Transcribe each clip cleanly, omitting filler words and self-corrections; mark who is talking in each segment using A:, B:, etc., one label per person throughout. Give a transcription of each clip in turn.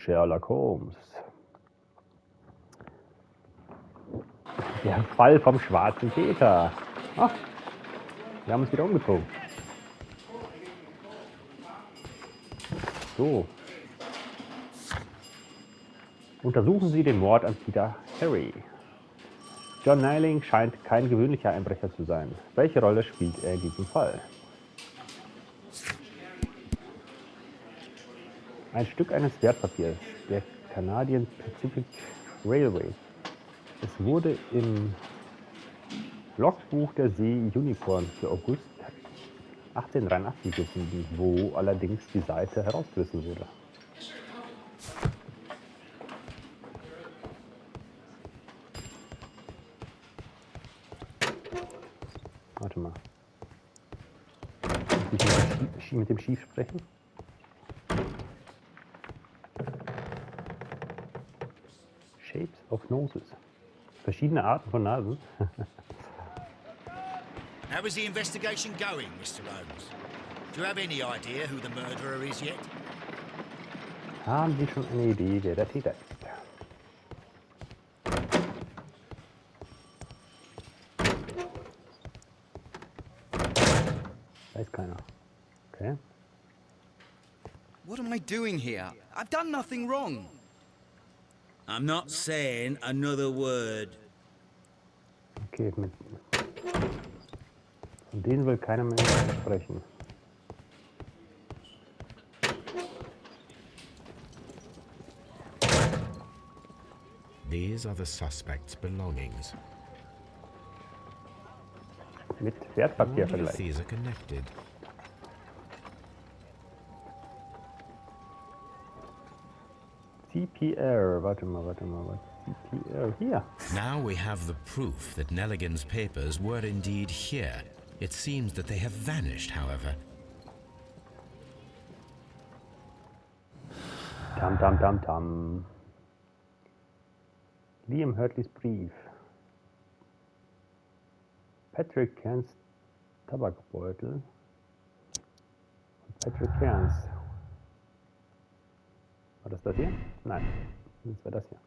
A: Sherlock Holmes. Der Fall vom schwarzen Peter. Ah, wir haben uns wieder umgezogen. So. Untersuchen Sie den Mord an Peter Carey. John Niling scheint kein gewöhnlicher Einbrecher zu sein. Welche Rolle spielt er in diesem Fall? Ein Stück eines Wertpapiers der Canadian Pacific Railway. Es wurde im Logbuch der See Unicorn für August 1883 gefunden, wo allerdings die Seite herausgerissen wurde. Warte mal. Mit dem Schief sprechen? Shapes of Noses. Verschiedene Arten von Nasen.
B: How is the investigation going, Mr. Holmes? Do you have any idea who the murderer is yet?
A: Haben Sie schon eine Idee, wer der Täter ist? Weiß keiner. Okay.
C: What am I doing here? I've done nothing wrong.
B: I'm not saying another word.
A: Okay, von denen will keiner mehr sprechen.
D: These are the suspect's belongings.
A: Mit Wertpapier
D: All of
A: vergleichen.
D: these are connected.
A: CPR, warte mal. CPR, hier.
D: Now we have the proof that Nelligan's papers were indeed here. It seems that they have vanished, however.
A: Tam. Liam Hurtleys Brief. Patrick Cairns Tabakbeutel. Patrick Cairns. War das hier? Nein, das war das hier.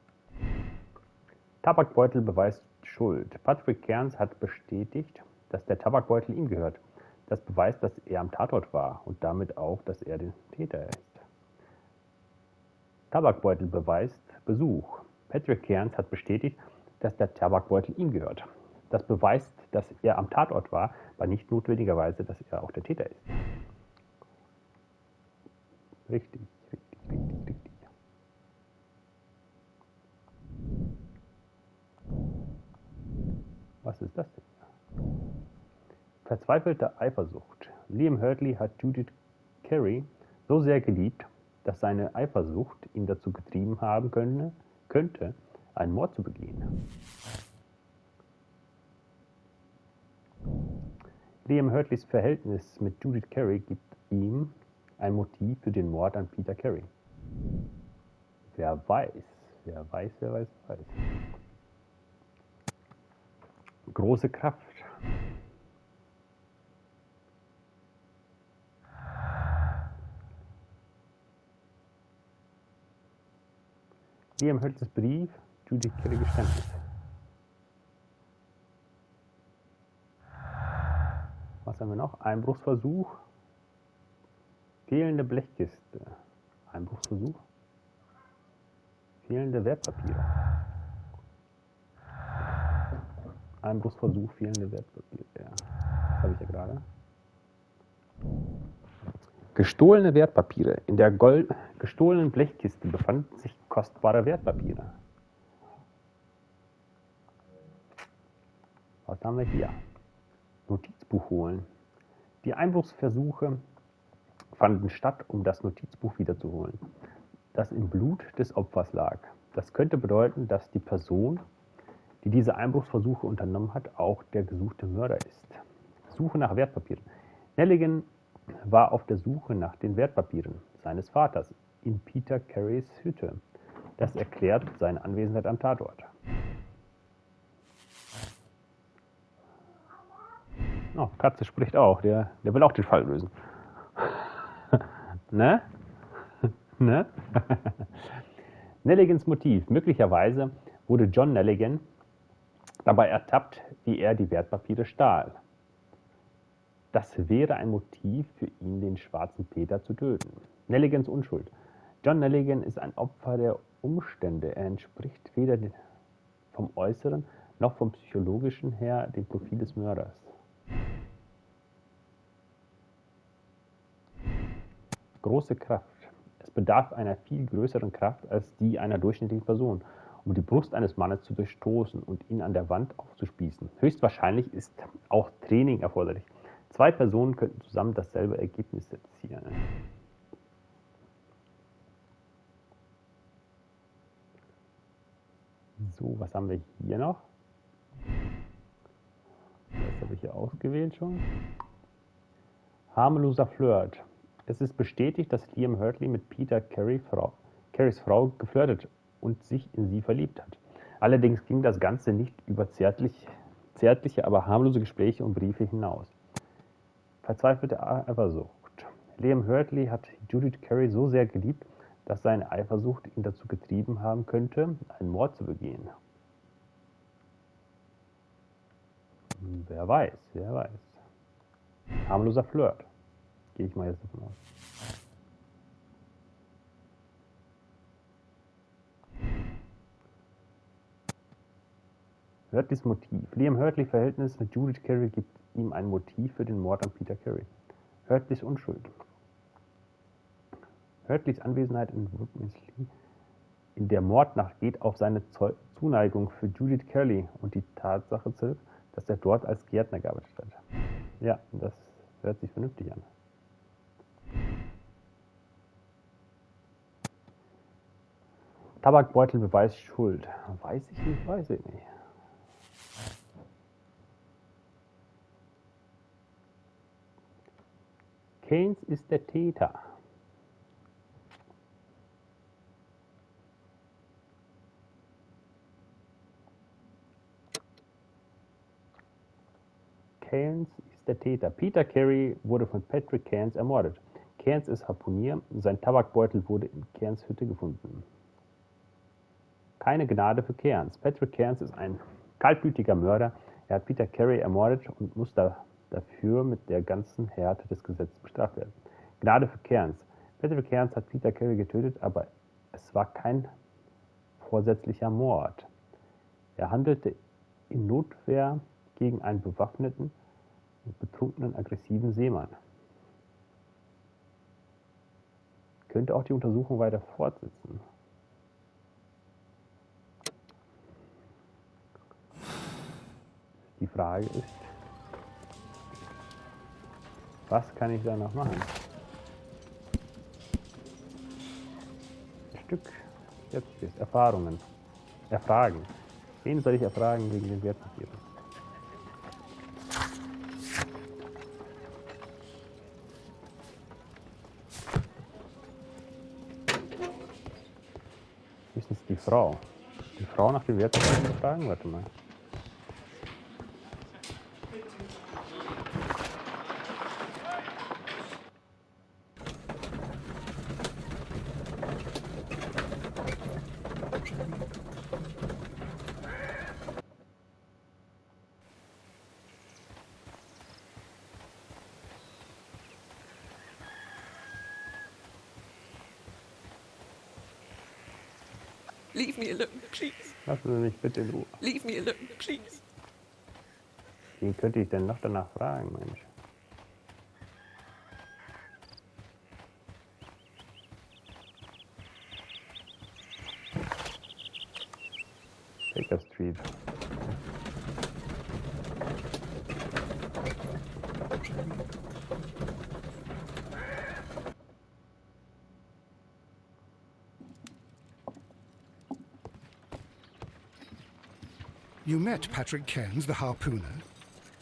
A: Tabakbeutel beweist Schuld. Patrick Cairns hat bestätigt, dass der Tabakbeutel ihm gehört. Das beweist, dass er am Tatort war und damit auch, dass er der Täter ist. Tabakbeutel beweist Besuch. Patrick Cairns hat bestätigt, dass der Tabakbeutel ihm gehört. Das beweist, dass er am Tatort war, aber nicht notwendigerweise, dass er auch der Täter ist. Richtig. Was ist das denn? Verzweifelte Eifersucht. Liam Hurtley hat Judith Carey so sehr geliebt, dass seine Eifersucht ihn dazu getrieben haben könnte, einen Mord zu begehen. Liam Hurtleys Verhältnis mit Judith Carey gibt ihm ein Motiv für den Mord an Peter Carey. Wer weiß. Große Kraft. Liam Hurtleys Brief, Judith Carey Geständnis. Was haben wir noch? Einbruchsversuch. Fehlende Blechkiste. Einbruchsversuch. Fehlende Wertpapiere. Einbruchsversuch, fehlende Wertpapiere. Ja, das habe ich ja gerade. Gestohlene Wertpapiere. In der gestohlenen Blechkiste befanden sich kostbare Wertpapiere. Was haben wir hier? Notizbuch holen. Die Einbruchsversuche fanden statt, um das Notizbuch wiederzuholen, das im Blut des Opfers lag. Das könnte bedeuten, dass die Person, die diese Einbruchsversuche unternommen hat, auch der gesuchte Mörder ist. Suche nach Wertpapieren. Nelligan war auf der Suche nach den Wertpapieren seines Vaters in Peter Careys Hütte. Das erklärt seine Anwesenheit am Tatort. Oh, Katze spricht auch. Der will auch den Fall lösen. Ne? Ne? Nelligans Motiv. Möglicherweise wurde John Nelligan dabei ertappt, wie er die Wertpapiere stahl. Das wäre ein Motiv für ihn, den schwarzen Peter zu töten. Nelligans Unschuld. John Nelligan ist ein Opfer der Umstände. Er entspricht weder vom Äußeren noch vom Psychologischen her dem Profil des Mörders. Große Kraft. Es bedarf einer viel größeren Kraft als die einer durchschnittlichen Person, um die Brust eines Mannes zu durchstoßen und ihn an der Wand aufzuspießen. Höchstwahrscheinlich ist auch Training erforderlich. 2 Personen könnten zusammen dasselbe Ergebnis erzielen. So, was haben wir hier noch? Das habe ich hier ausgewählt schon. Harmloser Flirt. Es ist bestätigt, dass Liam Hurtley mit Peter Carys Frau geflirtet und sich in sie verliebt hat. Allerdings ging das Ganze nicht über zärtliche, aber harmlose Gespräche und Briefe hinaus. Verzweifelte Eifersucht. Liam Hurtley hat Judith Carey so sehr geliebt, dass seine Eifersucht ihn dazu getrieben haben könnte, einen Mord zu begehen. Wer weiß, wer weiß. Harmloser Flirt. Gehe ich mal jetzt davon aus. Hurtleys Motiv. Liam Hurtleys Verhältnis mit Judith Carey gibt ihm ein Motiv für den Mord an Peter Carey. Hurtleys Unschuld. Hurtleys Anwesenheit in der Mordnacht geht auf seine Zuneigung für Judith Carey und die Tatsache zurück, dass er dort als Gärtner gearbeitet hat. Ja, das hört sich vernünftig an. Tabakbeutel beweist Schuld. Weiß ich nicht, weiß ich nicht. Keynes ist der Täter. Keynes ist der Täter. Peter Carey wurde von Patrick Keynes ermordet. Keynes ist Harpunier. Sein Tabakbeutel wurde in Keynes Hütte gefunden. Keine Gnade für Keynes. Patrick Keynes ist ein kaltblütiger Mörder. Er hat Peter Carey ermordet und muss dafür mit der ganzen Härte des Gesetzes bestraft werden. Gnade für Keynes. Patrick Keynes hat Peter Carey getötet, aber es war kein vorsätzlicher Mord. Er handelte in Notwehr gegen einen bewaffneten und betrunkenen, aggressiven Seemann. Könnte auch die Untersuchung weiter fortsetzen. Die Frage ist, was kann ich da noch machen? Stück Skepsis, Erfahrungen. Erfragen. Wen soll ich erfragen wegen den Wertpapieren? Höchstens die Frau. Die Frau nach dem Wertpapieren fragen? Warte mal.
E: Leave me alone, please.
A: Lassen Sie mich bitte in Ruhe.
E: Leave me alone, please.
A: Wen könnte ich denn noch danach fragen, Mensch? Baker Street.
F: You met Patrick Keynes, the harpooner.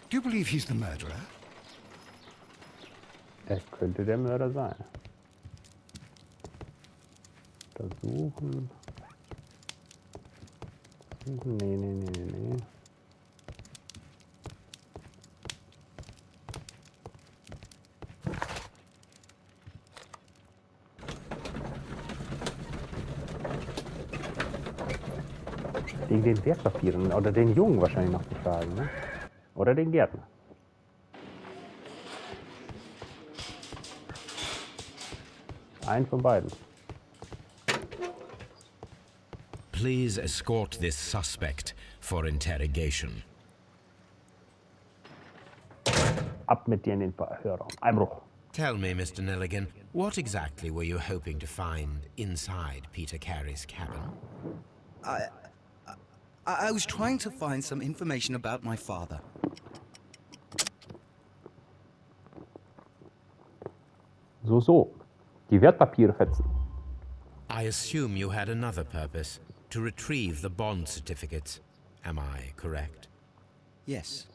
F: Do you believe he's the murderer?
A: Er könnte der Mörder sein. Untersuchen. Nee. Wegen den Wertpapieren. Oder den Jungen wahrscheinlich noch befragen, ne? Oder den Gärtner. Einen von beiden.
D: Please escort this suspect for interrogation.
A: Ab mit dir in den Verhörraum. Einbruch.
D: Tell me, Mr. Nelligan, what exactly were you hoping to find inside Peter Carey's cabin?
C: I was trying to find some information about my father.
A: So. Die Wertpapiere fetzen.
D: I assume you had another purpose, to retrieve the bond certificates. Am I correct?
C: Yes.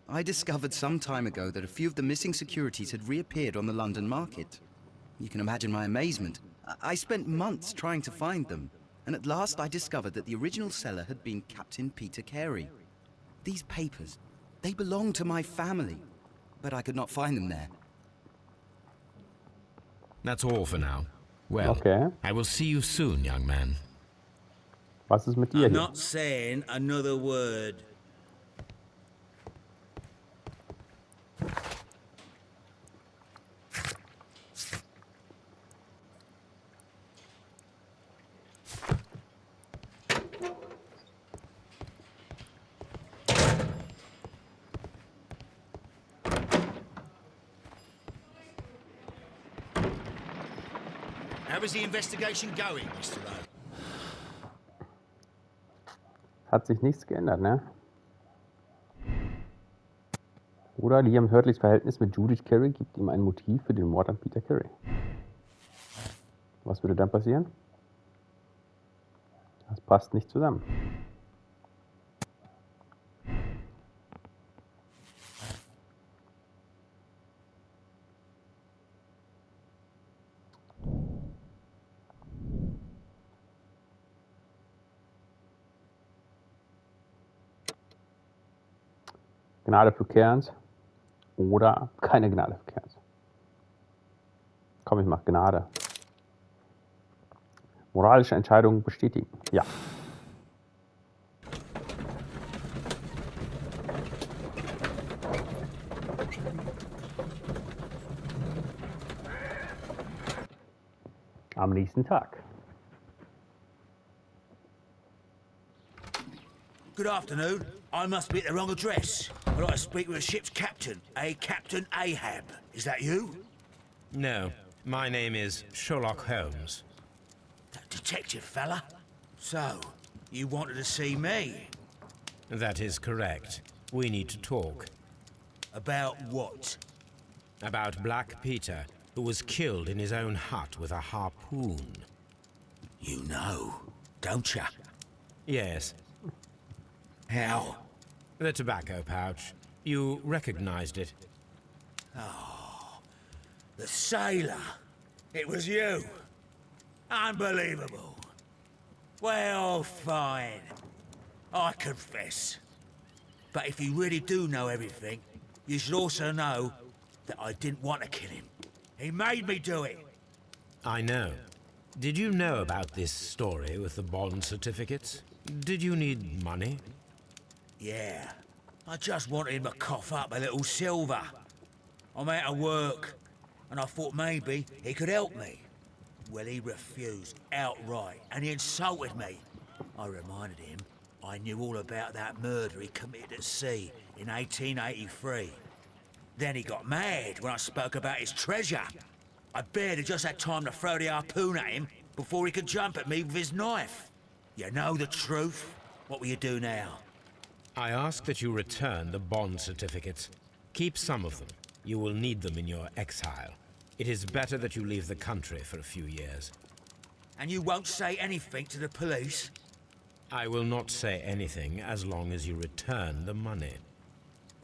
C: I discovered some time ago that a few of the missing securities had reappeared on the London market. You can imagine my amazement. I spent months trying to find them, and at last I discovered that the original seller had been Captain Peter Carey. These papers, they belong to my family, but I could not find them there.
D: That's all for now. Well,
A: Okay.
D: I will see you soon, young man.
A: Was ist mit dir
B: I'm
A: hier?
B: not saying another word. How is the investigation going, Mr. Lowe?
A: Hat sich nichts geändert, ne? Oder Liam Hurtleys Verhältnis mit Judith Carey gibt ihm ein Motiv für den Mord an Peter Carey. Was würde dann passieren? Das passt nicht zusammen. Gnade für Cairns oder keine Gnade für Cairns. Komm, ich mach Gnade. Moralische Entscheidungen bestätigen. Ja. Am nächsten Tag.
B: Good afternoon. I must be at the wrong address. I'd like to speak with a ship's captain, a Captain Ahab. Is that you?
D: No, my name is Sherlock Holmes.
B: That detective fella? So, you wanted to see me?
D: That is correct. We need to talk.
B: About what?
D: About Black Peter, who was killed in his own hut with a harpoon.
B: You know, don't ya?
D: Yes,
B: How?
D: the tobacco pouch. You recognized it.
B: The sailor. It was you. Unbelievable. Well, fine. I confess. But if you really do know everything, you should also know that I didn't want to kill him. He made me do it.
D: I know. Did you know about this story with the bond certificates? Did you need money?
B: Yeah. I just wanted him to cough up a little silver. I'm out of work, and I thought maybe he could help me. Well, he refused outright, and he insulted me. I reminded him I knew all about that murder he committed at sea in 1883. Then he got mad when I spoke about his treasure. I barely just had time to throw the harpoon at him before he could jump at me with his knife. You know the truth. What will you do now?
D: I ask that you return the bond certificates. Keep some of them. You will need them in your exile. It is better that you leave the country for a few years.
B: And you won't say anything to the police?
D: I will not say anything as long as you return the money.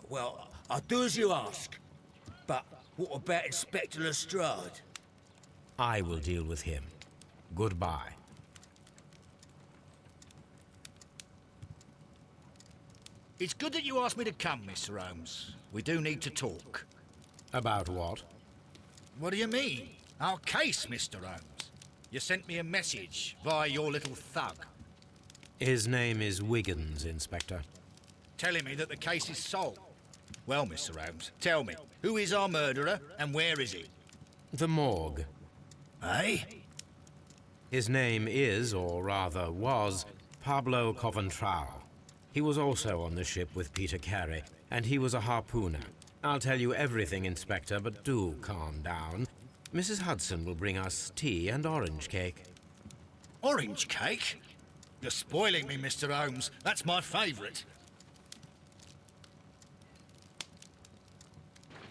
B: Well, I'll do as you ask. But what about Inspector Lestrade?
D: I will deal with him. Goodbye.
B: It's good that you asked me to come, Mr. Holmes. We do need to talk.
D: About what?
B: What do you mean? Our case, Mr. Holmes. You sent me a message via your little thug.
D: His name is Wiggins, Inspector.
B: Telling me that the case is solved. Well, Mr. Holmes, tell me, who is our murderer and where is he?
D: The morgue.
B: Eh?
D: His name is, or rather was, Pablo Coventral. He was also on the ship with Peter Carey, and he was a harpooner. I'll tell you everything, Inspector, but do calm down. Mrs. Hudson will bring us tea and orange cake.
B: Orange cake? You're spoiling me, Mr. Holmes. That's my favourite.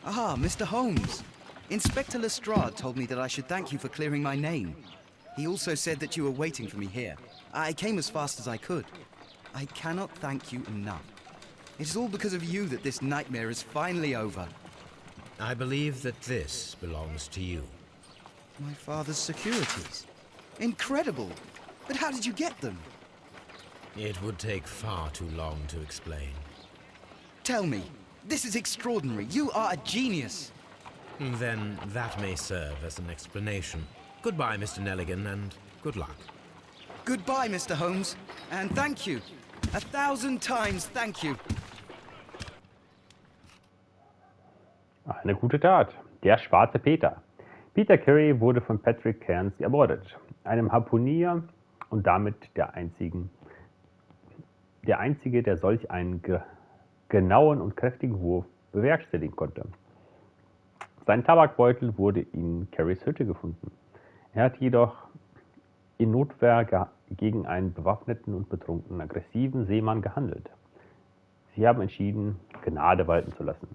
C: Ah, Mr. Holmes. Inspector Lestrade told me that I should thank you for clearing my name. He also said that you were waiting for me here. I came as fast as I could. I cannot thank you enough. It is all because of you that this nightmare is finally over.
D: I believe that this belongs to you.
C: My father's securities. Incredible! But how did you get them?
D: It would take far too long to explain.
C: Tell me. This is extraordinary. You are a genius.
D: Then that may serve as an explanation. Goodbye, Mr. Nelligan, and good luck.
C: Goodbye, Mr. Holmes. And thank you. 1,000 times thank you.
A: Eine gute Tat. Der schwarze Peter. Peter Carey wurde von Patrick Cairns ermordet, einem Harpunier und damit der Einzige, der solch einen genauen und kräftigen Wurf bewerkstelligen konnte. Sein Tabakbeutel wurde in Careys Hütte gefunden. Er hat jedoch in Notwehr gegen einen bewaffneten und betrunkenen aggressiven Seemann gehandelt. Sie haben entschieden, Gnade walten zu lassen.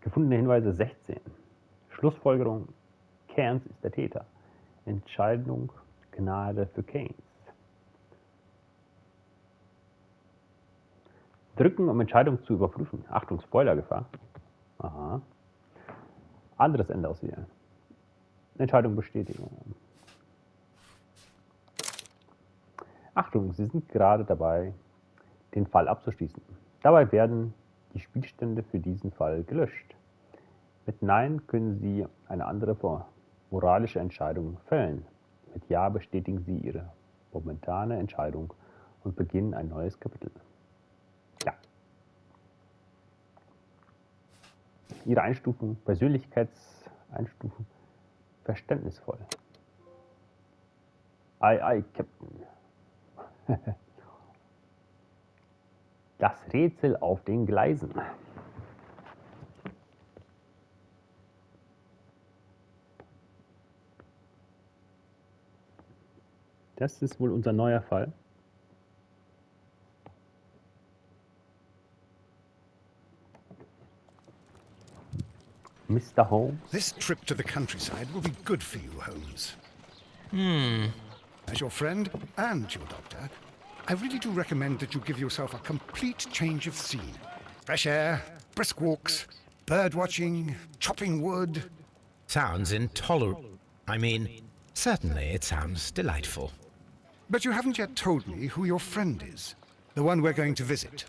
A: Gefundene Hinweise 16. Schlussfolgerung: Cairns ist der Täter. Entscheidung: Gnade für Keynes. Drücken, um Entscheidung zu überprüfen. Achtung, Spoilergefahr. Aha. Anderes Ende auswählen. Entscheidung bestätigen. Achtung, Sie sind gerade dabei, den Fall abzuschließen. Dabei werden die Spielstände für diesen Fall gelöscht. Mit Nein können Sie eine andere moralische Entscheidung fällen. Mit Ja bestätigen Sie Ihre momentane Entscheidung und beginnen ein neues Kapitel. Ja. Ihre Einstufung, Persönlichkeitseinstufung, verständnisvoll. Ei, Captain. Das Rätsel auf den Gleisen. Das ist wohl unser neuer Fall. Mr. Holmes.
F: This trip to the countryside will be good for you, Holmes. As your friend and your doctor, I really do recommend that you give yourself a complete change of scene. Fresh air, brisk walks, bird watching, chopping wood.
D: Sounds intolerable. I mean, certainly it sounds delightful.
F: But you haven't yet told me who your friend is, the one we're going to visit.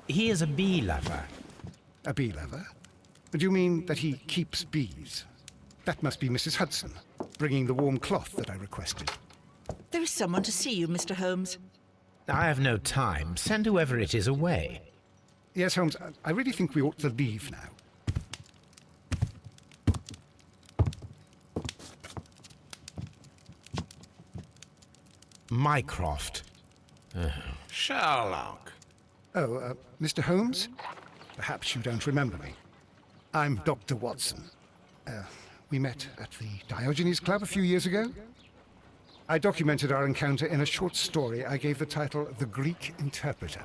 D: He is a bee lover.
F: A bee lover? Do you mean that he keeps bees? That must be Mrs. Hudson, bringing the warm cloth that I requested.
G: There is someone to see you, Mr. Holmes.
D: I have no time. Send whoever it is away.
F: Yes, Holmes, I really think we ought to leave now.
D: Mycroft.
H: Sherlock.
F: Oh, Mr. Holmes? Perhaps you don't remember me. I'm Dr. Watson. We met at the Diogenes Club a few years ago. I documented our encounter in a short story I gave the title The Greek Interpreter.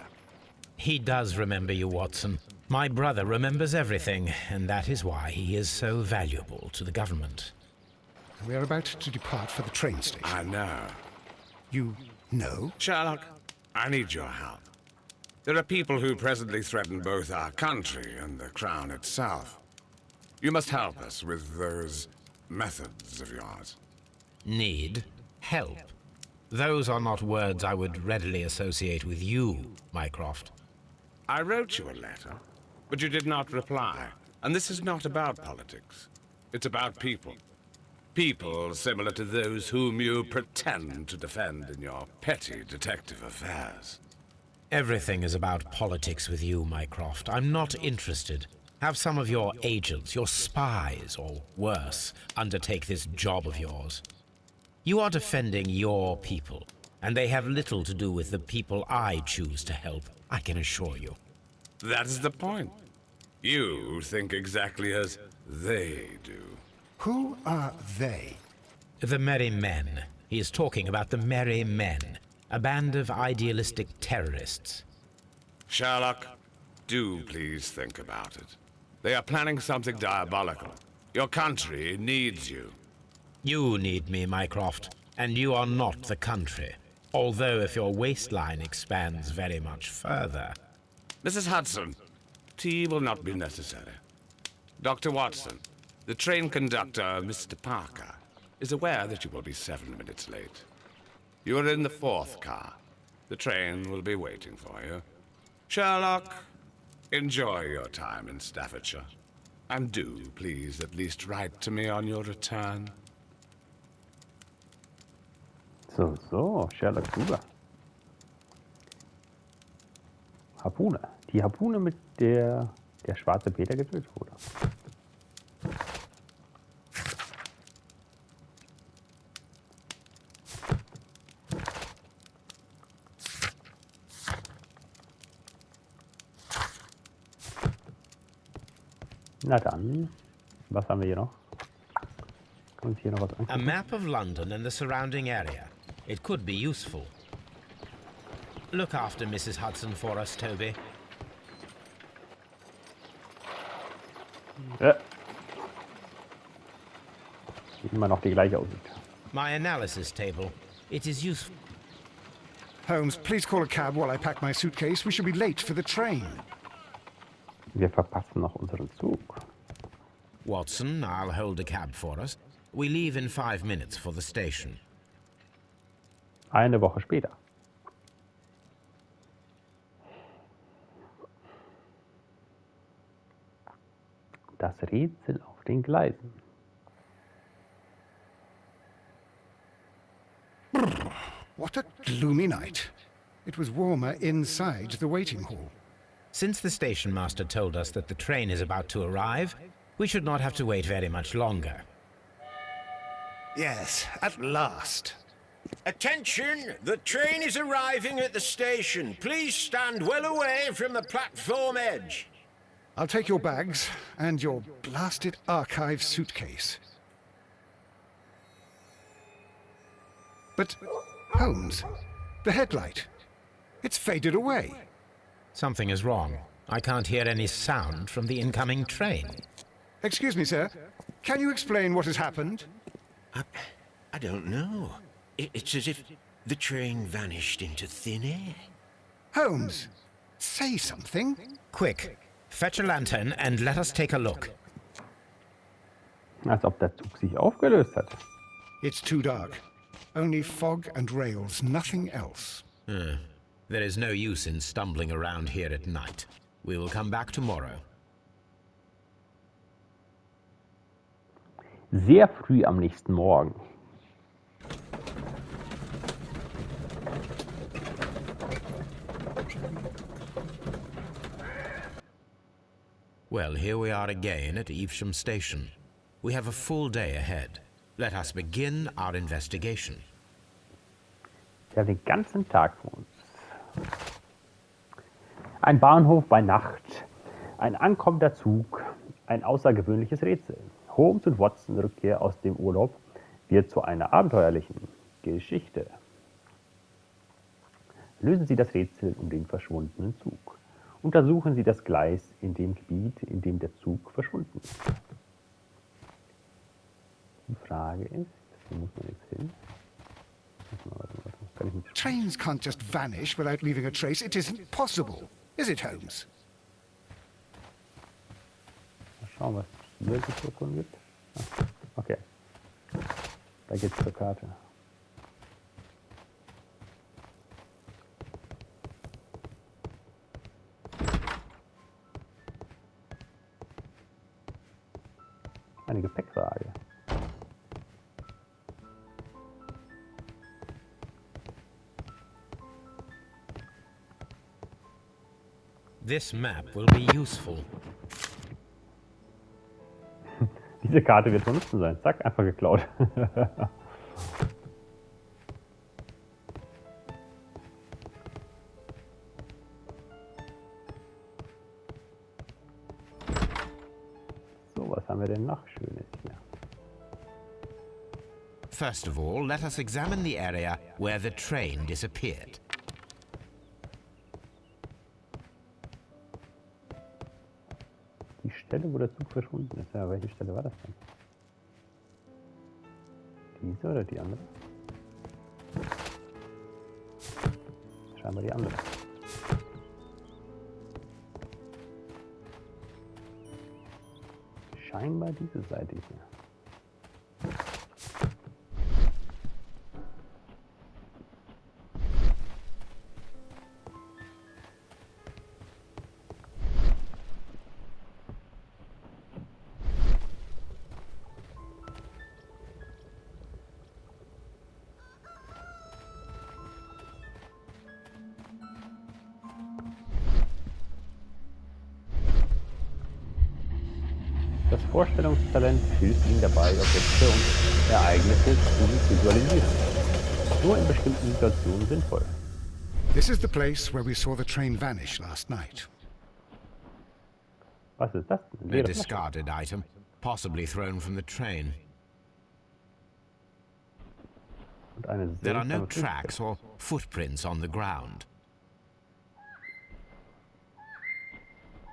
D: He does remember you, Watson. My brother remembers everything, and that is why he is so valuable to the government.
F: We are about to depart for the train station.
H: I know.
F: You know?
H: Sherlock, I need your help. There are people who presently threaten both our country and the Crown itself. You must help us with those methods of yours.
D: Need? Help? Those are not words I would readily associate with you, Mycroft.
H: I wrote you a letter, but you did not reply. And this is not about politics. It's about people. People similar to those whom you pretend to defend in your petty detective affairs.
D: Everything is about politics with you, Mycroft. I'm not interested. Have some of your agents, your spies, or worse, undertake this job of yours. You are defending your people, and they have little to do with the people I choose to help, I can assure you.
H: That's the point. You think exactly as they do.
F: Who are they?
D: The Merry Men. He is talking about the Merry Men, a band of idealistic terrorists.
H: Sherlock, do please think about it. They are planning something diabolical. Your country needs you.
D: You need me, Mycroft, and you are not the country. Although if your waistline expands very much further.
H: Mrs. Hudson, tea will not be necessary. Dr. Watson, the train conductor, Mr. Parker, is aware that you will be 7 minutes late. You are in the 4th car. The train will be waiting for you. Sherlock, enjoy your time in Staffordshire. And do, please, at least write to me on your return.
A: So, Sherlock drüber. Harpune. Die Harpune, mit der der schwarze Peter getötet wurde. Na dann, was haben wir hier noch? Kann uns hier noch was
D: A
A: angucken?
D: map of London and the surrounding area. It could be useful. Look after Mrs. Hudson for us, Toby.
A: Immer noch die gleiche Aussicht.
D: My analysis table. It is useful.
F: Holmes, please call a cab while I pack my suitcase. We should be late for the train.
A: Wir verpassen noch unseren Zug.
D: Watson, I'll hold a cab for us. We leave in 5 minutes for the station.
A: Eine Woche später. Das Rätsel auf den Gleisen.
F: What a gloomy night. It was warmer inside the waiting hall.
D: Since the station master told us that the train is about to arrive, we should not have to wait very much longer.
F: Yes, at last.
I: Attention! The train is arriving at the station. Please stand well away from the platform edge.
F: I'll take your bags and your blasted archive suitcase. But, Holmes, the headlight. It's faded away.
D: Something is wrong. I can't hear any sound from the incoming train.
F: Excuse me, sir. Can you explain what has happened?
I: I don't know. It's as if the train vanished into thin air.
F: Holmes, say something.
D: Quick, fetch a lantern and let us take a look.
A: Als ob der Zug sich aufgelöst hat.
F: It's too dark. Only fog and rails, nothing else.
D: There is no use in stumbling around here at night. We will come back tomorrow.
A: Sehr früh am nächsten Morgen.
D: Well, here we are again at Evesham Station. We have a full day ahead. Let us begin our investigation.
A: Wir haben den ganzen Tag vor uns. Ein Bahnhof bei Nacht, ein ankommender Zug, ein außergewöhnliches Rätsel. Holmes und Watson Rückkehr aus dem Urlaub wird zu einer abenteuerlichen Geschichte. Lösen Sie das Rätsel um den verschwundenen Zug. Untersuchen Sie das Gleis in dem Gebiet, in dem der Zug verschwunden ist. Die Frage ist, wo muss man jetzt hin? Kann ich nicht
F: Trains can't just vanish without leaving a trace. It isn't possible. Is it, Holmes?
A: mal schauen, was hier die Situation gibt? Ah, okay. Da geht's zur Karte. Eine Gepäckwaage.
D: This map will be useful.
A: Diese Karte wird von Nutzen sein. Zack, einfach geklaut. So, was haben wir denn noch Schönes hier?
D: First of all, let us examine the area where the train disappeared.
A: Die Stelle, wo der Zug verschwunden ist. Ja, welche Stelle war das denn? Diese oder die andere? Scheinbar die andere. Scheinbar diese Seite hier. Das Vorstellungstalent hilft Ihnen dabei, Objekte und Ereignisse zu visualisieren. Nur in bestimmten Situationen sinnvoll.
F: This is the place where we saw the train vanish last night.
A: Was ist das? Eine
D: A
A: leere Flasche.
D: discarded item, possibly thrown from the train.
A: Und eine
D: There are no
A: seltsame Kiste.
D: tracks or footprints on the ground.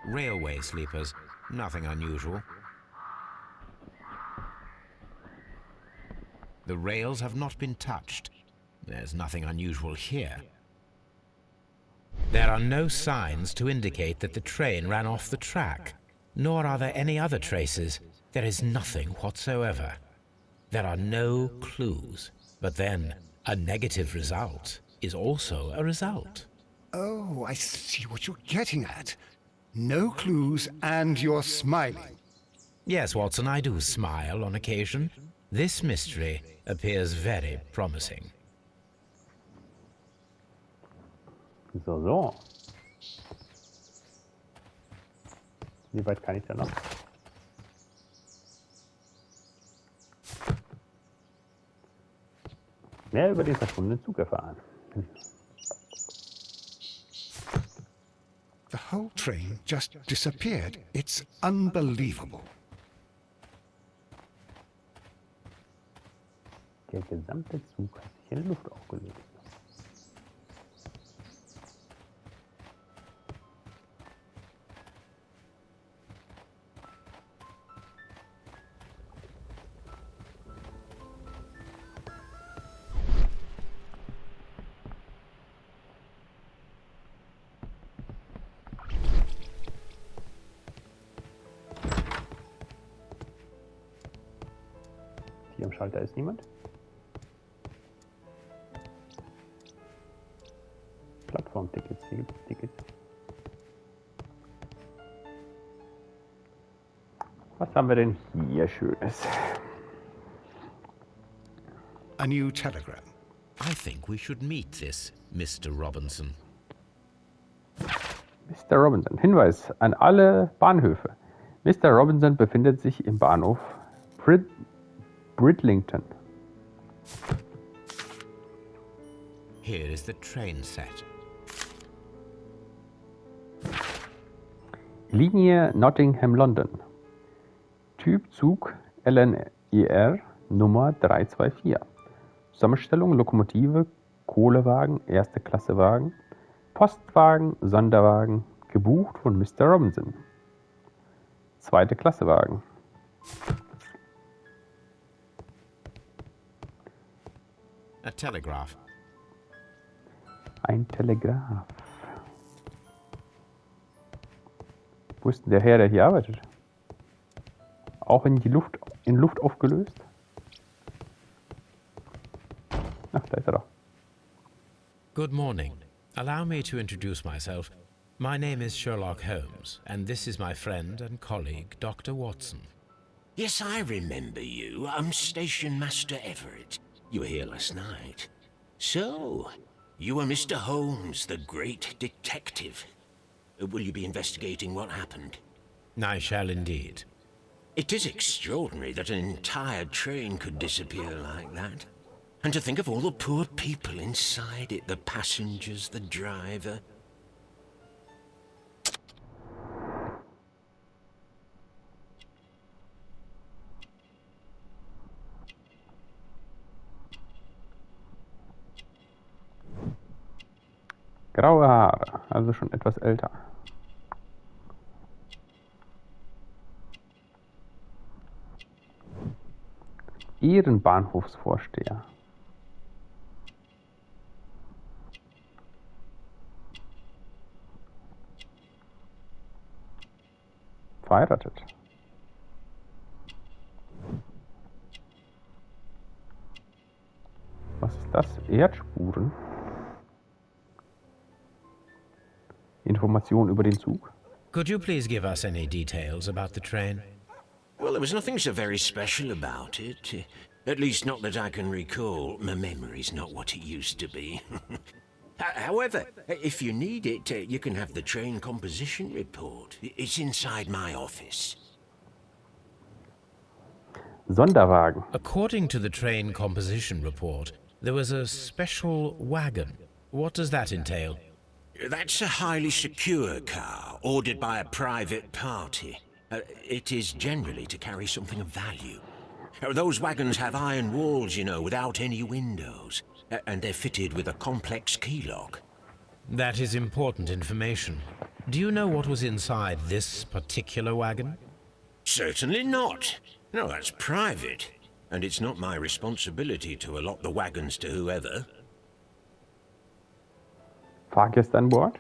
D: Railway sleepers, nothing unusual. The rails have not been touched. There's nothing unusual here. There are no signs to indicate that the train ran off the track, nor are there any other traces. There is nothing whatsoever. There are no clues. But then, a negative result is also a result.
F: Oh, I see what you're getting at. No clues and you're smiling.
D: Yes, Watson, I do smile on occasion. This mystery appears very promising.
A: So. Wie weit kann ich da noch? Mehr über den verschwundenen Zug erfahren.
F: The whole train just disappeared. It's unbelievable.
A: Der gesamte Zug hat sich in Luft aufgelöst. Hier am Schalter ist niemand. Plattformtickets, hier gibt es Tickets. Was haben wir denn hier Schönes?
F: A new telegram.
D: I think we should meet this Mr. Robinson.
A: Mr. Robinson. Hinweis an alle Bahnhöfe. Mr. Robinson befindet sich im Bahnhof Bridlington.
D: Here is the train set.
A: Linie Nottingham-London. Typ Zug LNER Nummer 324. Zusammenstellung Lokomotive, Kohlewagen, erste Klasse Wagen, Postwagen, Sonderwagen, gebucht von Mr. Robinson. Zweite Klasse Wagen.
D: A telegraph.
A: Ein Telegraph. Wo ist denn der Herr, der hier arbeitet? Auch in Luft aufgelöst? Ach, da ist er doch.
D: Good morning. Allow me to introduce myself. My name is Sherlock Holmes, and this is my friend and colleague, Dr. Watson.
I: Yes, I remember you. I'm Station Master Everett. You were here last night. So, you are Mr. Holmes, the great detective. Will you be investigating what happened?
D: I shall indeed.
I: It is extraordinary that an entire train could disappear like that. And to think of all the poor people inside it, the passengers, the driver.
A: Graue Haare, also schon etwas älter. Ehrenbahnhofsvorsteher. Verheiratet. Was ist das? Erdspuren? Informationen über den Zug?
D: Could you please give us any details about the train?
I: Well, there was nothing so very special about it. At least not that I can recall. My memory's not what it used to be. However, if you need it, you can have the train composition report. It's inside my office.
A: Sonderwagen.
D: According to the train composition report, there was a special wagon. What does that entail?
I: That's a highly secure car, ordered by a private party. It is generally to carry something of value. Those wagons have iron walls, you know, without any windows. And they're fitted with a complex key lock.
D: That is important information. Do you know what was inside this particular wagon?
I: Certainly not. No, that's private. And it's not my responsibility to allot the wagons to whoever.
A: Fahrgäste an Bord?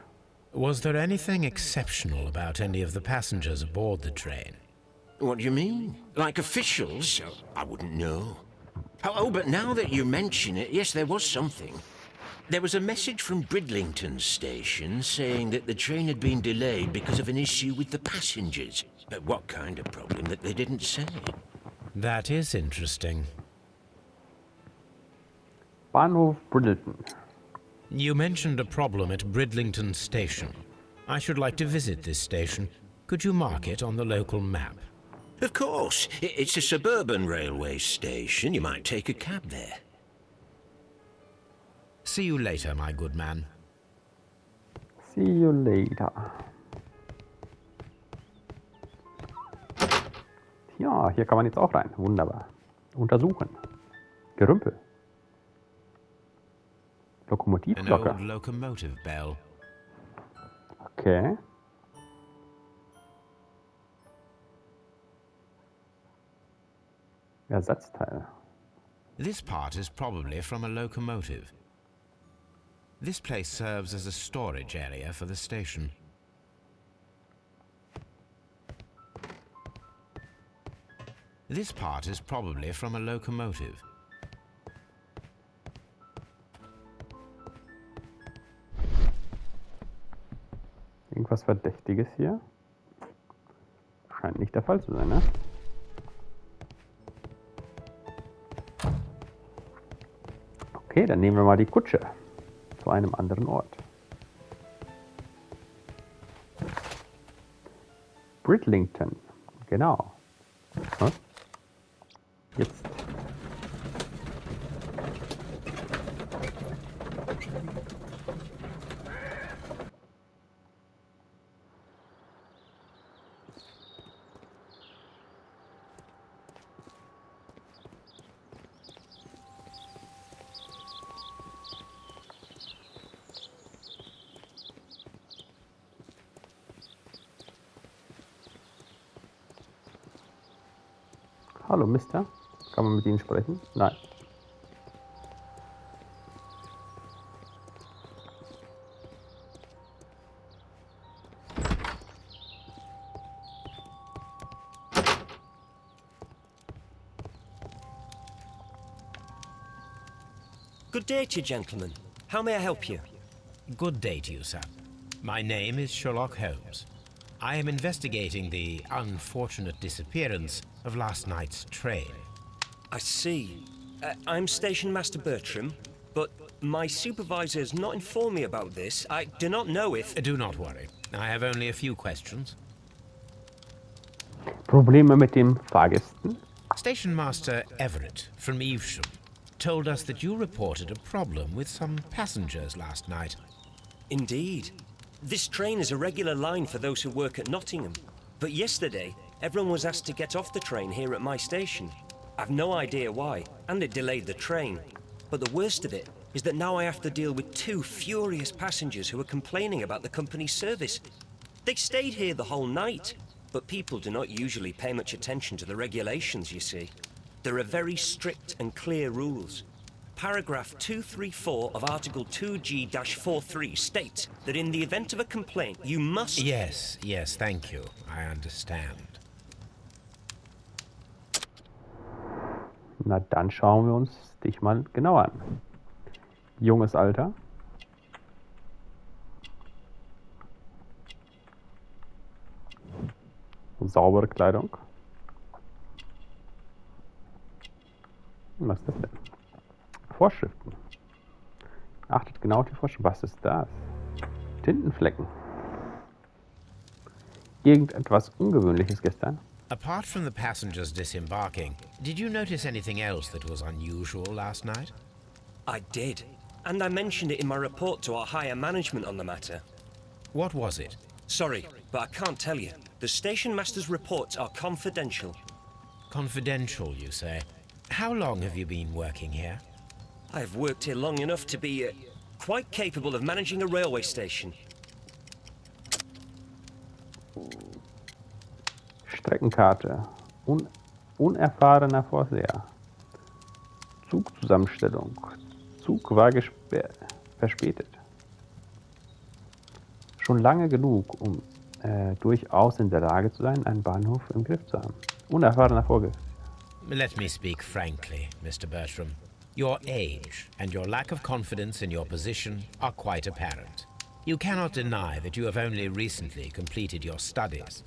D: Was there anything exceptional about any of the passengers aboard the train?
I: What do you mean? Like officials? I wouldn't know. Oh, but now that you mention it, yes, there was something. There was a message from Bridlington station saying that the train had been delayed because of an issue with the passengers. But what kind of problem that they didn't say?
D: That is interesting.
A: Bahnhof Bridlington.
D: You mentioned a problem at Bridlington station. I should like to visit this station. Could you mark it on the local map?
I: Of course. It's a suburban railway station. You might take a cab there.
D: See you later, my good man.
A: See you later. Ja, hier kann man jetzt auch rein. Wunderbar. Untersuchen. Gerümpel.
D: An
A: Lokomotivglocke.
D: old locomotive bell.
A: Okay. Ersatzteil.
D: This part is probably from a locomotive. This place serves as a storage area for the station. This part is probably from a locomotive.
A: Irgendwas Verdächtiges hier? Scheint nicht der Fall zu sein, ne? Okay, dann nehmen wir mal die Kutsche zu einem anderen Ort. Bridlington, genau. Hm? Jetzt. Hallo, Mister. Kann man mit Ihnen sprechen? Nein.
J: Good day to you, gentlemen. How may I help you?
D: Good day to you, sir. My name is Sherlock Holmes. I am investigating the unfortunate disappearance of last night's train.
J: I see. I'm Station Master Bertram, but my supervisor has not informed me about this. I do not know if...
D: Do not worry. I have only a few questions.
A: Probleme mit den Fahrgästen?
D: Station Master Everett from Evesham told us that you reported a problem with some passengers last night.
J: Indeed. This train is a regular line for those who work at Nottingham. But yesterday, everyone was asked to get off the train here at my station. I've no idea why, and it delayed the train. But the worst of it is that now I have to deal with 2 furious passengers who are complaining about the company's service. They stayed here the whole night, but people do not usually pay much attention to the regulations, you see. There are very strict and clear rules. Paragraph 234 of Article 2G-43 states that in the event of a complaint, you must...
D: Yes, thank you. I understand.
A: Na, dann schauen wir uns dich mal genauer an. Junges Alter. Saubere Kleidung. Was ist das denn? Vorschriften. Achtet genau auf die Vorschriften. Was ist das? Tintenflecken. Irgendetwas Ungewöhnliches gestern?
D: Apart from the passengers disembarking, did you notice anything else that was unusual last night?
J: I did. And I mentioned it in my report to our higher management on the matter.
D: What was it?
J: Sorry, but I can't tell you. The station master's reports are confidential.
D: Confidential, you say? How long have you been working here?
J: I've worked here long enough to be quite capable of managing a railway station.
A: Streckenkarte. Unerfahrener Vorseher. Zugzusammenstellung. Zug war verspätet. Schon lange genug, um durchaus in der Lage zu sein, einen Bahnhof im Griff zu haben. Unerfahrener Vorseher.
D: Let me speak frankly, Mr. Bertram. Your age and your lack of confidence in your position are quite apparent. You cannot deny that you have only recently completed your studies.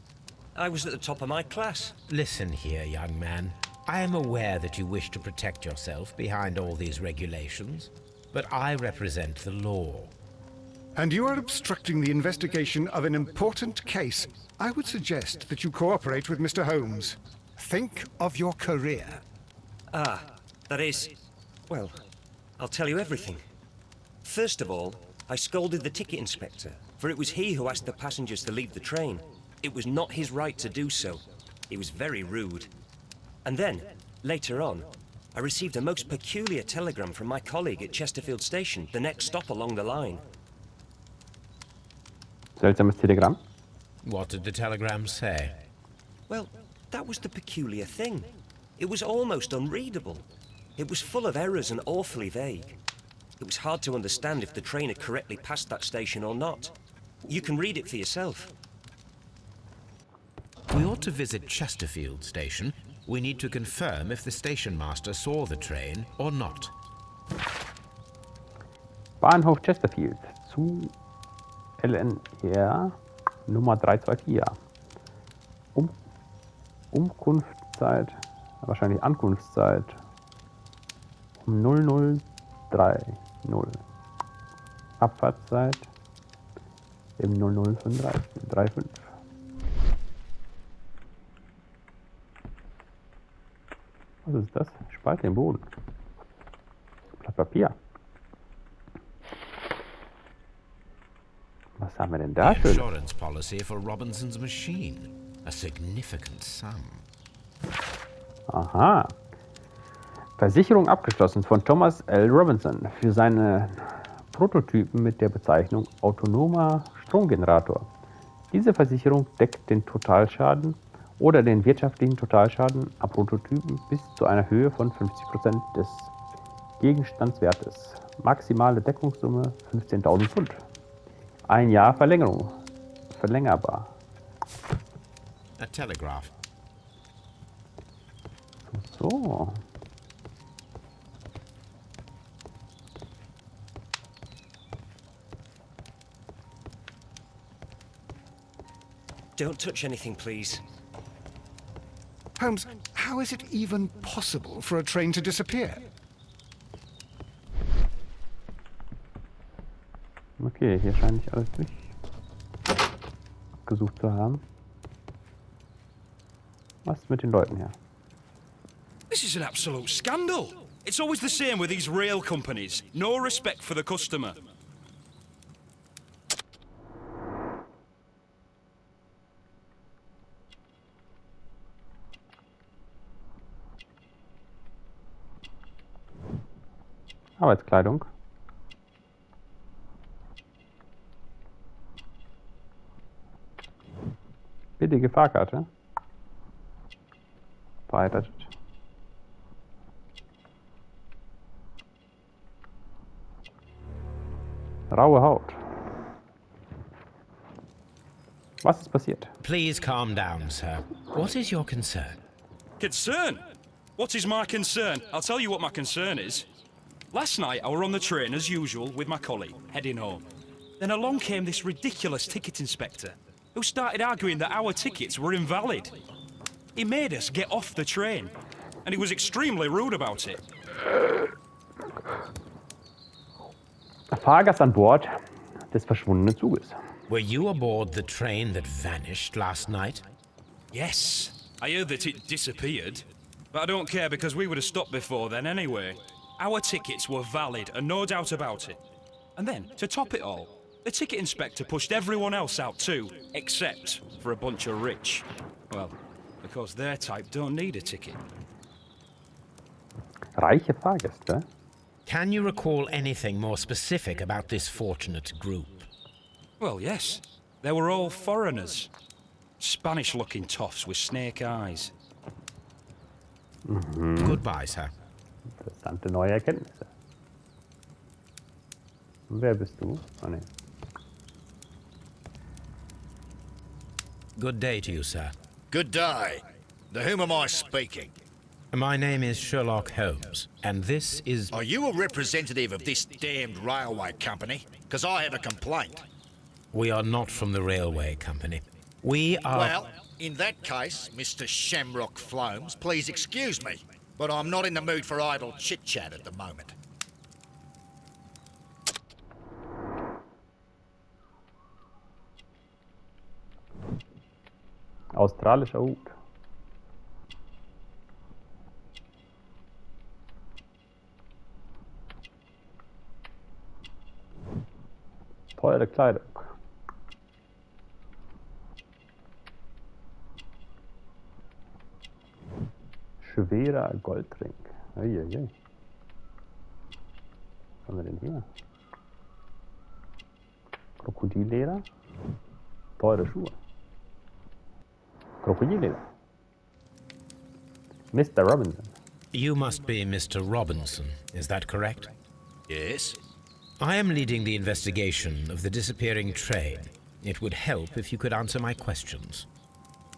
J: I was at the top of my class.
D: Listen here, young man. I am aware that you wish to protect yourself behind all these regulations, but I represent the law.
F: And you are obstructing the investigation of an important case. I would suggest that you cooperate with Mr. Holmes. Think of your career.
J: Ah, that is... Well, I'll tell you everything. First of all, I scolded the ticket inspector, for it was he who asked the passengers to leave the train. It was not his right to do so. He was very rude. And then, later on, I received a most peculiar telegram from my colleague at Chesterfield Station, the next stop along the line.
A: Seltsames Telegramm.
D: What did the telegram say?
J: Well, that was the peculiar thing. It was almost unreadable. It was full of errors and awfully vague. It was hard to understand if the train had correctly passed that station or not. You can read it for yourself.
D: We ought to visit Chesterfield Station. We need to confirm if the station master saw the train or not.
A: Bahnhof Chesterfield. Zu LNR Nummer 324. Umkunftszeit, wahrscheinlich Ankunftszeit um 0030. Abfahrtszeit im 0035. Was ist das? Spalte im Boden. Blatt Papier. Was haben wir denn da schön?
D: Insurance policy for Robinson's machine. A significant sum.
A: Aha. Versicherung abgeschlossen von Thomas L. Robinson für seine Prototypen mit der Bezeichnung autonomer Stromgenerator. Diese Versicherung deckt den Totalschaden oder den wirtschaftlichen Totalschaden am Prototypen bis zu einer Höhe von 50% des Gegenstandswertes. Maximale Deckungssumme 15.000 Pfund. Ein Jahr Verlängerung. Verlängerbar.
D: A telegraph.
A: So.
J: Don't touch anything, please.
F: Holmes, how is it even possible for a train to disappear?
A: Okay, hier scheint nicht alles durch. gesucht zu haben. Was ist mit den Leuten hier?
K: This is an absolute scandal. It's always the same with these rail companies. No respect for the customer.
A: Arbeitskleidung. Billige Fahrkarte. Verheiratet. Raue Haut. Was ist passiert?
D: Please calm down, sir. What is your concern?
K: Concern? What is my concern? I'll tell you what my concern is. Last night I were on the train as usual with my colleague, heading home. Then along came this ridiculous ticket inspector, who started arguing that our tickets were invalid. He made us get off the train, and he was extremely rude about it.
A: Fahrgast an Bord des verschwundenen Zuges.
D: Were you aboard the train that vanished last night?
K: Yes, I heard that it disappeared, but I don't care because we would have stopped before then anyway. Our tickets were valid, and no doubt about it. And then, to top it all, the ticket inspector pushed everyone else out too, except for a bunch of rich. Well, because their type don't need a ticket.
A: Reiche Fahrgäste?
D: Can you recall anything more specific about this fortunate group?
K: Well, yes. They were all foreigners. Spanish-looking toffs with snake eyes.
D: Goodbye, sir.
A: Interessante neue Erkenntnisse. Und wer bist du? Oh, nee.
D: Good day to you, sir.
L: Good day. To whom am I speaking?
D: My name is Sherlock Holmes, and this is...
L: Are you a representative of this damned railway company? Because I have a complaint.
D: We are not from the railway company. We are...
L: Well, in that case, Mr. Shamrock Flomes, please excuse me, but I'm not in the mood for idle chit-chat at the moment.
A: Australischer Hut. Teure Kleidung. Schwerer Goldring. Uiuiui. Was haben wir denn hier? Krokodilleder. Teure Schuhe. Krokodilleder. Mr. Robinson.
D: You must be Mr. Robinson, is that correct?
L: Yes?
D: I am leading the investigation of the disappearing train. It would help if you could answer my questions.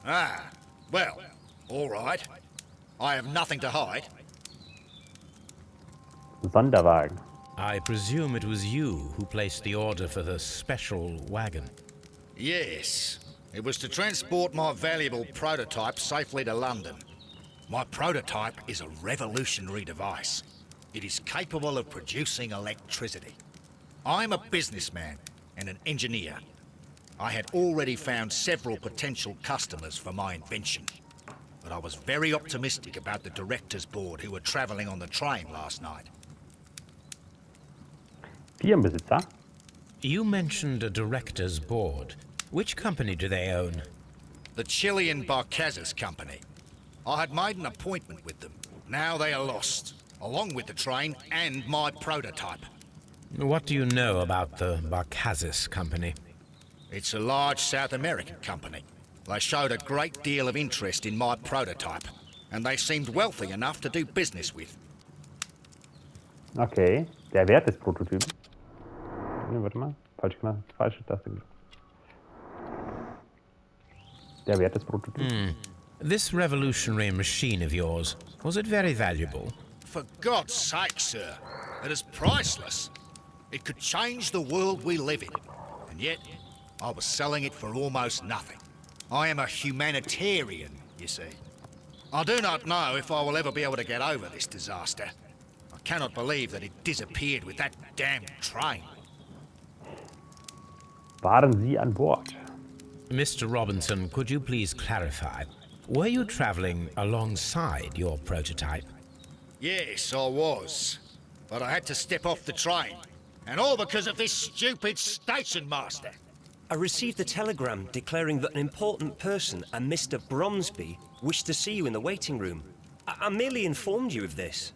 L: Ah, well, all right. I have nothing to hide.
A: Sonderwagen.
D: I presume it was you who placed the order for the special wagon.
L: Yes. It was to transport my valuable prototype safely to London. My prototype is a revolutionary device. It is capable of producing electricity. I'm a businessman and an engineer. I had already found several potential customers for my invention. But I was very optimistic about the directors' board who were travelling on the train last night.
A: Firmenbesitzer?
D: You mentioned a director's board. Which company do they own?
L: The Chilean Barcazes Company. I had made an appointment with them. Now they are lost, along with the train and my prototype.
D: What do you know about the Barcazes Company?
L: It's a large South American company. They showed a great deal of interest in my prototype, and they seemed wealthy enough to do business with.
A: Okay, der Wert des Prototypen. Nee, warte mal, falsch gemacht, falsche Taste gedrückt. Der Wert des Prototypen.
D: This revolutionary machine of yours, was it very valuable?
L: For God's sake, sir, it is priceless. It could change the world we live in, and yet I was selling it for almost nothing. I am a humanitarian, you see. I do not know if I will ever be able to get over this disaster. I cannot believe that it disappeared with that damn train.
A: Waren Sie an Bord?
D: Mr. Robinson, could you please clarify? Were you traveling alongside your prototype?
L: Yes, I was. But I had to step off the train. And all because of this stupid station master.
J: I received a telegram declaring that an important person, a Mr. Bromsby, wished to see you in the waiting room. I merely informed you of this.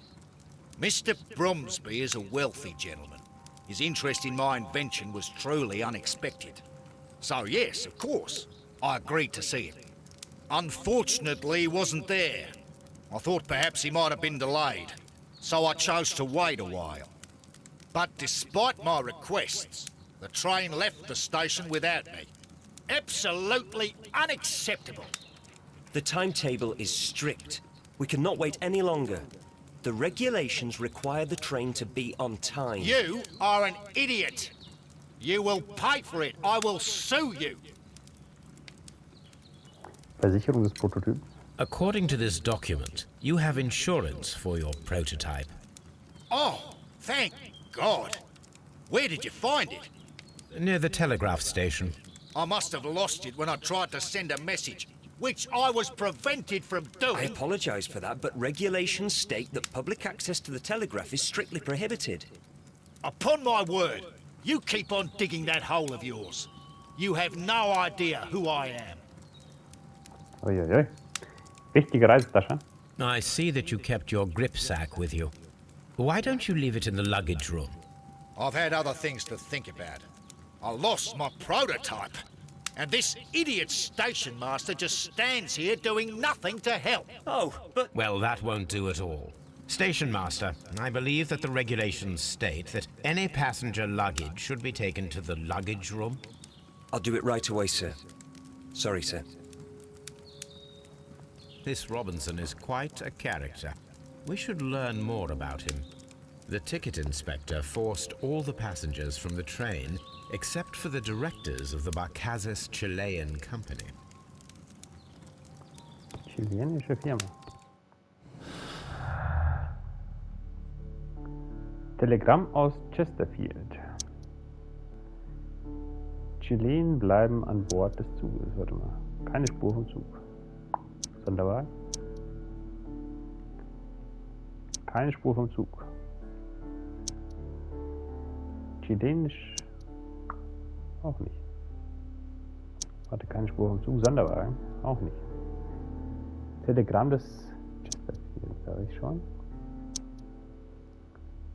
L: Mr. Bromsby is a wealthy gentleman. His interest in my invention was truly unexpected. So yes, of course, I agreed to see him. Unfortunately, he wasn't there. I thought perhaps he might have been delayed, so I chose to wait a while. But despite my requests, the train left the station without me. Absolutely unacceptable.
J: The timetable is strict. We cannot wait any longer. The regulations require the train to be on time.
L: You are an idiot. You will pay for it. I will sue you.
A: Versicherung des Prototyps.
D: According to this document, you have insurance for your prototype.
L: Oh, thank God. Where did you find it?
D: Near the telegraph station.
L: I must have lost it when I tried to send a message, which I was prevented from doing.
J: I apologize for that, but regulations state that public access to the telegraph is strictly prohibited.
L: Upon my word, you keep on digging that hole of yours. You have no idea who I am.
A: Uiuiui. Wichtige Reisetasche.
D: I see that you kept your grip sack with you. Why don't you leave it in the luggage room?
L: I've had other things to think about. I lost my prototype, and this idiot station master just stands here doing nothing to help.
J: Oh, but...
D: Well, that won't do at all. Station master, I believe that the regulations state that any passenger luggage should be taken to the luggage room.
J: I'll do it right away, sir. Sorry, sir.
D: This Robinson is quite a character. We should learn more about him. The ticket inspector forced all the passengers from the train except for the directors of the Barcazes Chilean Company.
A: Chilenische Firma. Telegramm aus Chesterfield. Chilen bleiben an Bord des Zuges. Warte mal. Keine Spur vom Zug. Sonderwagen. Keine Spur vom Zug. Chilenisch. Auch nicht. Warte, keine Spur vom Zug. Sonderwagen. Auch nicht. Telegramm des Chesterfield, sage ich schon.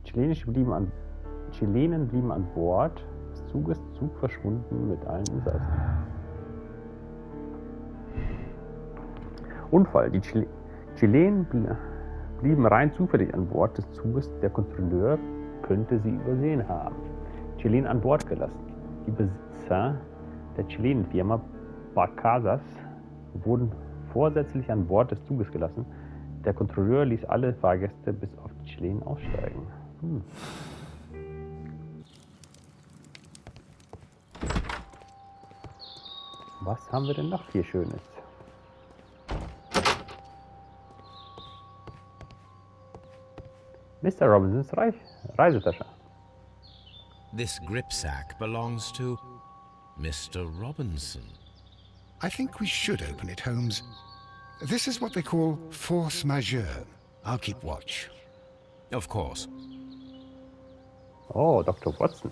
A: Chilenen blieben an Bord des Zuges, Zug verschwunden mit allen Insassen. Unfall. Die Chilenen blieben rein zufällig an Bord des Zuges. Der Kontrolleur könnte sie übersehen haben. Chilen an Bord gelassen. Die Besitzer der Chilenenfirma Barcazas wurden vorsätzlich an Bord des Zuges gelassen. Der Kontrolleur ließ alle Fahrgäste bis auf die Chilenen aussteigen. Was haben wir denn noch hier Schönes? Mr. Robinsons Reisetasche.
D: This gripsack belongs to Mr. Robinson.
F: I think we should open it, Holmes. This is what they call force majeure. I'll keep watch.
D: Of course.
A: Oh, Dr. Watson.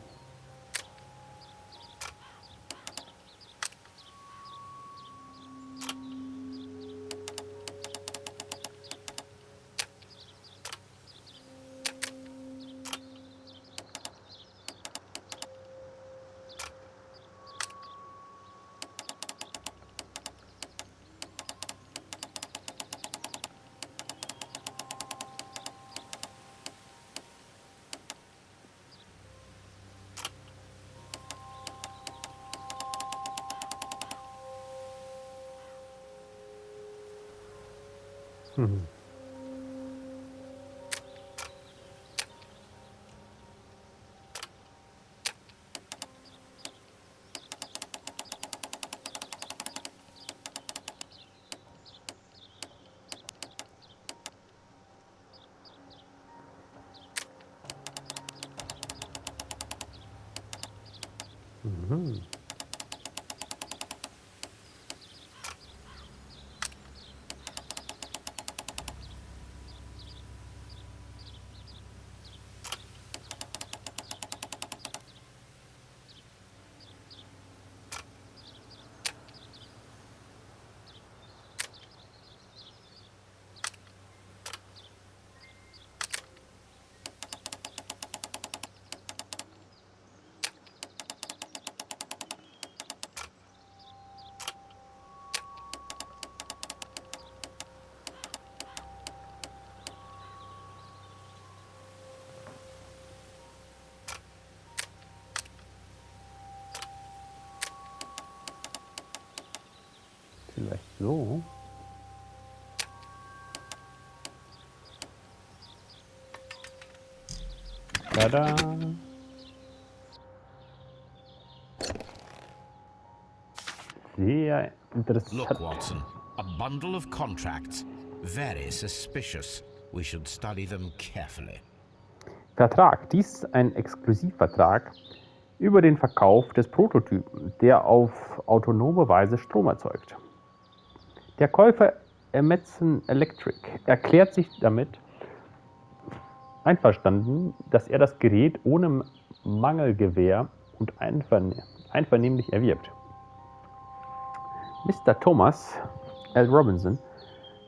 A: Vielleicht so. Tada! Sehr interessant.
D: Look, Watson, a bundle of contracts. Very suspicious. We should study them carefully.
A: Vertrag. Dies ist ein Exklusivvertrag über den Verkauf des Prototypen, der auf autonome Weise Strom erzeugt. Der Käufer Emerson Electric erklärt sich damit einverstanden, dass er das Gerät ohne Mangelgewähr und einvernehmlich erwirbt. Mr. Thomas L. Robinson,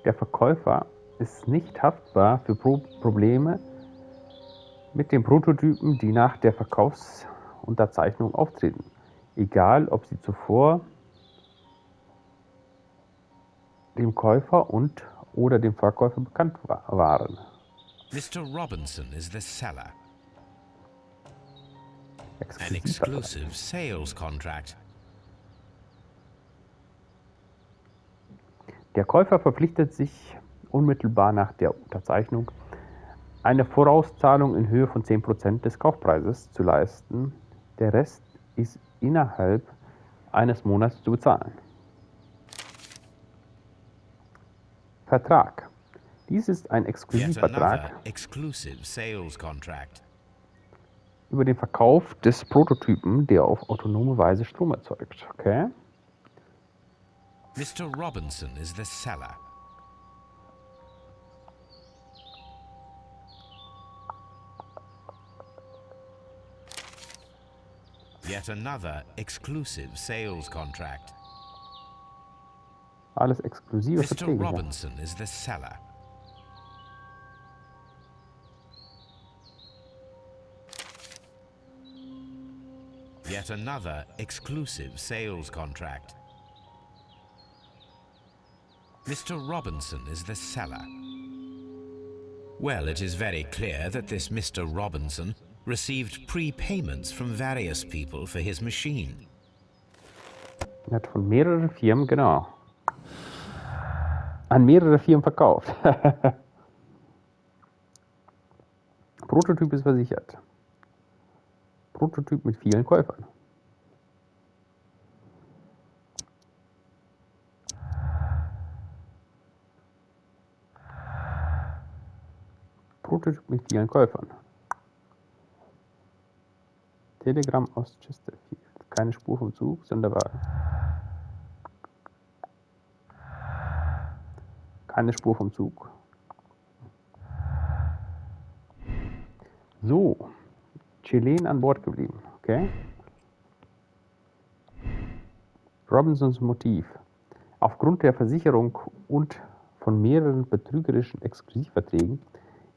A: der Verkäufer, ist nicht haftbar für Probleme mit den Prototypen, die nach der Verkaufsunterzeichnung auftreten, egal ob sie zuvor dem Käufer oder dem Verkäufer bekannt waren.
D: Mr. Robinson is the seller. An exclusive sales contract.
A: Der Käufer verpflichtet sich unmittelbar nach der Unterzeichnung, eine Vorauszahlung in Höhe von 10% des Kaufpreises zu leisten. Der Rest ist innerhalb eines Monats zu bezahlen. Vertrag. Dies ist ein Exklusivvertrag über den Verkauf des Prototypen, der auf autonome Weise Strom erzeugt. Okay.
D: Mr. Robinson is the seller. Yet another exclusive sales contract.
A: Alles exklusive
D: Mr.
A: Verträge.
D: Robinson is the seller. Yet another exclusive sales contract. Mr. Robinson is the seller. Well, it is very clear that this Mr. Robinson received prepayments from various people for his machine.
A: Er hat von mehreren Firmen, genau, an mehrere Firmen verkauft. Prototyp ist versichert. Prototyp mit vielen Käufern. Prototyp mit vielen Käufern. Telegramm aus Chesterfield. Keine Spur vom Zug, Sonderwagen. Keine Spur vom Zug. So. Chilen an Bord geblieben. Okay. Robinsons Motiv. Aufgrund der Versicherung und von mehreren betrügerischen Exklusivverträgen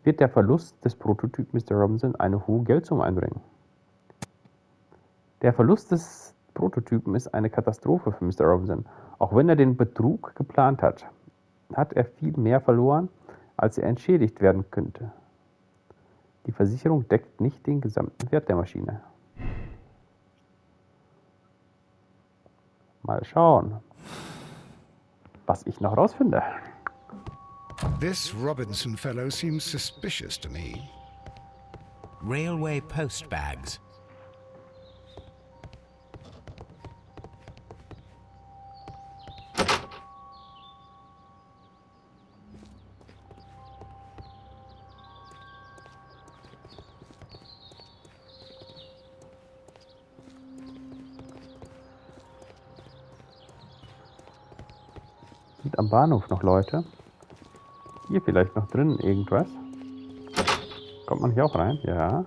A: wird der Verlust des Prototypen Mr. Robinson eine hohe Geldsumme einbringen. Der Verlust des Prototypen ist eine Katastrophe für Mr. Robinson. Auch wenn er den Betrug geplant hat, hat er viel mehr verloren, als er entschädigt werden könnte. Die Versicherung deckt nicht den gesamten Wert der Maschine. Mal schauen, was ich noch rausfinde.
F: This Robinson fellow seems suspicious to me.
D: Railway post bags.
A: Sind am Bahnhof noch Leute? Hier vielleicht noch drin irgendwas? Kommt man hier auch rein? Ja.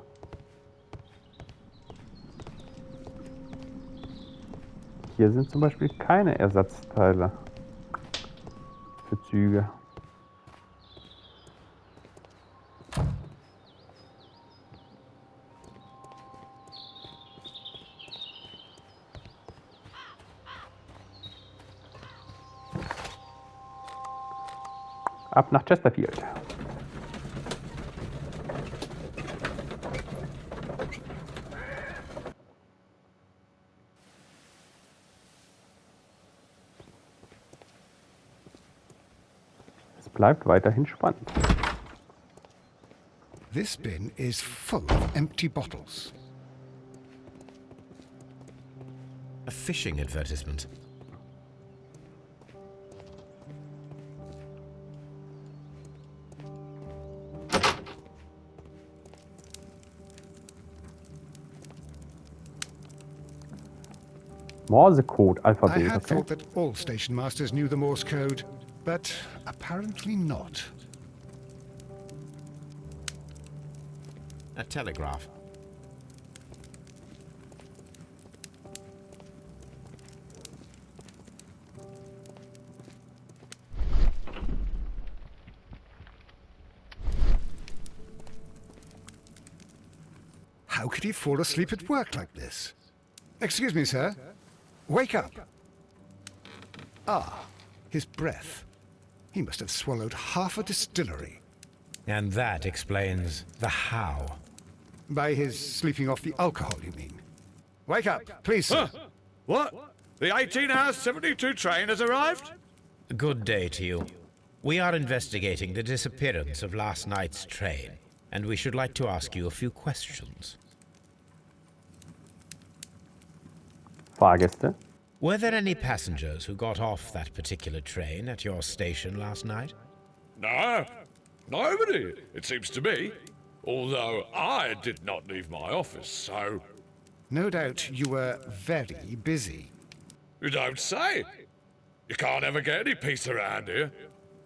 A: Hier sind zum Beispiel keine Ersatzteile für Züge. Ab nach Chesterfield. bleibt weiterhin spannend.
F: This bin is full of empty bottles.
D: A fishing advertisement.
A: Morsecode,
F: I
A: Alphabet,
F: had
A: okay.
F: thought that all station masters knew the Morse code, but apparently not.
D: A telegraph.
F: How could he fall asleep at work like this? Excuse me, sir. Wake up! Ah, his breath. He must have swallowed half a distillery.
D: And that explains the how.
F: By his sleeping off the alcohol, you mean? Wake up, please, sir.
H: Huh? What? The 18-hour 72 train has arrived?
D: Good day to you. We are investigating the disappearance of last night's train, and we should like to ask you a few questions.
A: Fahrgäste.
D: Were there any passengers who got off that particular train at your station last night?
H: No, nobody, it seems to me. Although I did not leave my office, so...
F: No doubt you were very busy.
H: You don't say. You can't ever get any peace around here.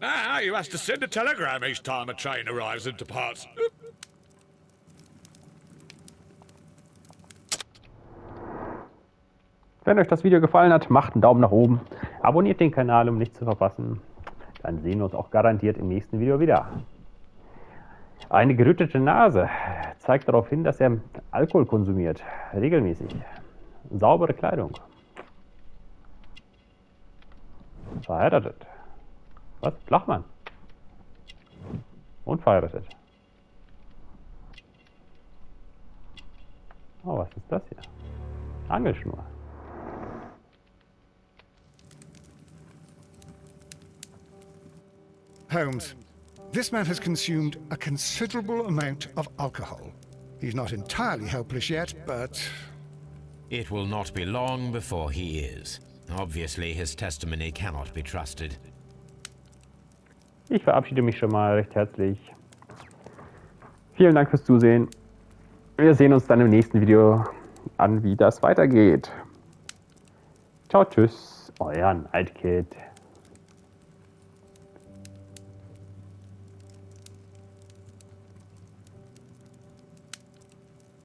H: Now you have to send a telegram each time a train arrives and departs.
A: Wenn euch das Video gefallen hat, macht einen Daumen nach oben, abonniert den Kanal, um nichts zu verpassen. Dann sehen wir uns auch garantiert im nächsten Video wieder. Eine gerüttete Nase zeigt darauf hin, dass er Alkohol konsumiert, regelmäßig. Saubere Kleidung. Verheiratet. Was? Flachmann. Und verheiratet. Oh, was ist das hier? Angelschnur.
F: Holmes, this man has consumed a considerable amount of alcohol. He's not entirely helpless yet, but...
D: It will not be long before he is. Obviously, his testimony cannot be trusted.
A: Ich verabschiede mich schon mal recht herzlich. Vielen Dank fürs Zusehen. Wir sehen uns dann im nächsten Video an, wie das weitergeht. Ciao, tschüss, euer Altkid.